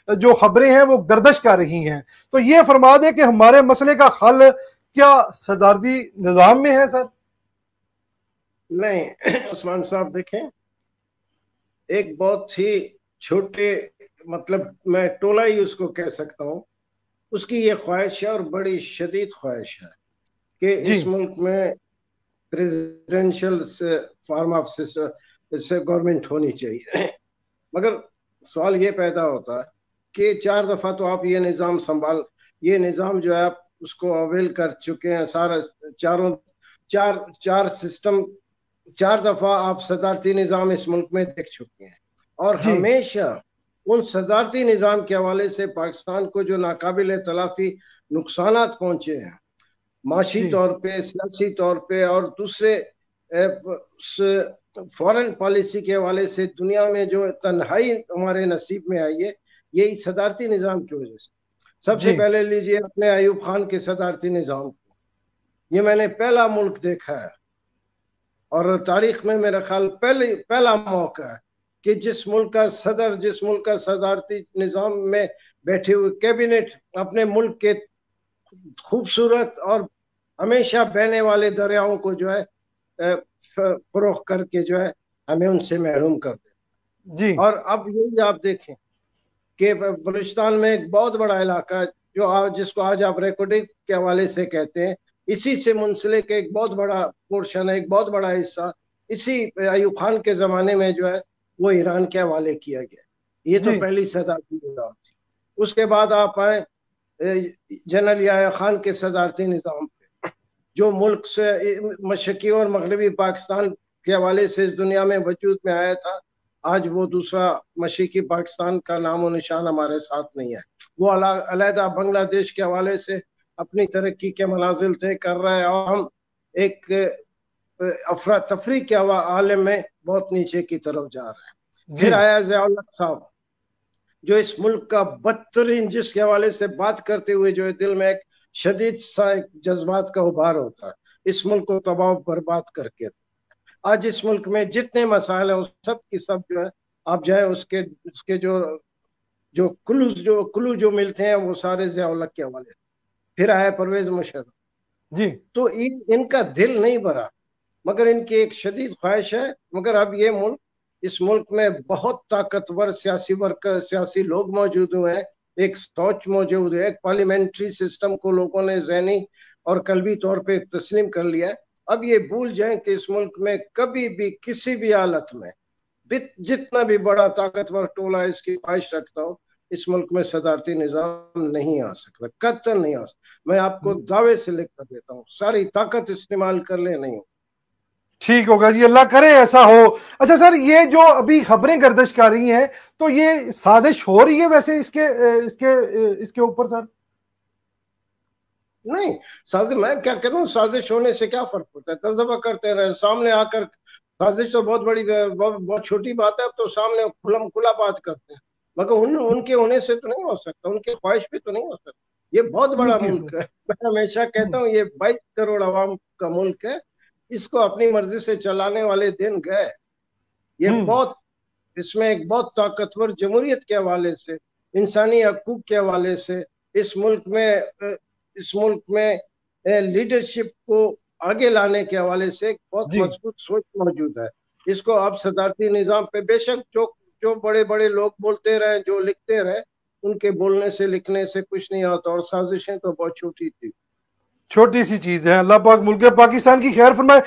जो खबरें हैं वो गर्दिश कर रही हैं। तो ये फरमा दें कि हमारे मसले का हल क्या सदारती निज़ाम में है सर? नहीं उस्मान साहब, देखें, एक बहुत ही छोटे, मतलब मैं टोला ही उसको कह सकता हूँ, उसकी ये ख्वाहिश है और बड़ी शदीद ख्वाहिश है कि जी इस मुल्क में प्रेसिडेंशियल फॉर्म ऑफ से गवर्नमेंट होनी चाहिए। मगर सवाल ये पैदा होता है कि 4 दफा तो आप ये निज़ाम जो है आप उसको अवेल कर चुके हैं सारा, चारों चार चार सिस्टम, 4 दफा आप सदारती निज़ाम इस मुल्क में देख चुके हैं, और जी हमेशा उन सदारती निज़ाम के हवाले से पाकिस्तान को जो नाकाबिल तलाफी नुकसानात पहुंचे हैं, माशी जी तौर पे, सियासी तौर पे और दूसरे फॉरेन पॉलिसी के हवाले से, दुनिया में जो तन्हाई हमारे नसीब में आई है, यही सदारती निज़ाम की वजह से। सबसे जी पहले लीजिए अपने अयूब खान के सदारती निज़ाम को, ये मैंने पहला मुल्क देखा है और तारीख में मेरा ख्याल पहला मौका है कि जिस मुल्क का सदारती निज़ाम में बैठे हुए कैबिनेट अपने मुल्क के खूबसूरत और हमेशा बहने वाले दरियाओं को जो है फरोख करके जो है हमें उनसे महरूम कर दे। जी और अब यही आप देखें कि बलूचिस्तान में एक बहुत बड़ा इलाका है जो जिसको आज आप रेकॉर्डिंग के हवाले से कहते हैं, इसी से मुंसलिक एक बहुत बड़ा पोर्शन है, एक बहुत बड़ा हिस्सा इसी अयूब खान के जमाने में जो है वो ईरान के हवाले किया गया। ये तो जी पहली सदारती निज़ाम थी। उसके बाद आप आए जनरल याह्या खान के सदारती निज़ाम पे, जो मुल्क से मशरकी और मगरबी पाकिस्तान के हवाले से इस दुनिया में वजूद में आया था। आज वो दूसरा मशरकी पाकिस्तान का नामो निशान हमारे साथ नहीं है। वो अलहदा बांग्लादेश के हवाले से अपनी तरक्की के मनाजिल तय कर रहा है और हम एक अफरा तफरी के आलम में बहुत नीचे की तरफ जा रहे हैं। जी फिर आया ज़ियाउल हक साहब, जो इस मुल्क का बदतरीन, जिसके हवाले से बात करते हुए जो है दिल में एक शदीद सा एक जज्बात का उभार होता है, इस मुल्क को तबाह बर्बाद करके। आज इस मुल्क में जितने मसाइल हैं उस सब की सब जो है आप जाए उसके उसके जो मिलते हैं वो सारे ज़ियाउल हक के हवाले। फिर आया परवेज मुशर्रफ, जी तो इनका दिल नहीं भरा, मगर इनकी एक शदीद ख्वाहिश है। मगर अब ये मुल्क, इस मुल्क में बहुत ताकतवर सियासी लोग मौजूद हुए हैं, एक सोच मौजूद है, एक पार्लियामेंट्री सिस्टम को लोगों ने ज़हनी और कल्बी तौर पे तस्लीम कर लिया है। अब ये भूल जाएं कि इस मुल्क में कभी भी किसी भी हालत में जितना भी बड़ा ताकतवर टोला इसकी ख्वाहिश रखता हो, इस मुल्क में सदारती निज़ाम नहीं आ सकता, कतई नहीं आ सकता। मैं आपको दावे से लिख कर देता हूँ, सारी ताकत इस्तेमाल कर ले, नहीं। ठीक होगा जी, अल्लाह करे ऐसा हो। अच्छा सर, ये जो अभी खबरें गर्दिश कर रही हैं, तो ये साजिश हो रही है वैसे इसके इसके इसके ऊपर सर? नहीं, साजिश, मैं क्या कहता हूँ, साजिश होने से क्या फर्क पड़ता है? तजर्बा करते रहे, सामने आकर। साजिश तो बहुत बड़ी, बहुत छोटी बात है। अब तो सामने खुलम खुला बात करते हैं, मगर उनके होने से तो नहीं हो सकता, उनकी ख्वाहिश भी तो नहीं हो सकती। ये बहुत बड़ा उनकी मुल्क है। मैं हमेशा कहता हूँ ये 22 करोड़ आवाम का मुल्क है, इसको अपनी मर्जी से चलाने वाले दिन गए। ये बहुत, इसमें एक बहुत ताकतवर जमहूरियत के हवाले से, इंसानी हकूक के हवाले से, इस मुल्क में लीडरशिप को आगे लाने के हवाले से एक बहुत जी मजबूत सोच मौजूद है। इसको आप सदारती निज़ाम पे बेशक जो जो बड़े बड़े लोग बोलते रहे, जो लिखते रहे, उनके बोलने से लिखने से कुछ नहीं होता, और साजिशें तो बहुत छोटी थी। छोटी सी चीज है। अल्लाह पाक मुल्क पाकिस्तान की खैर फरमाए।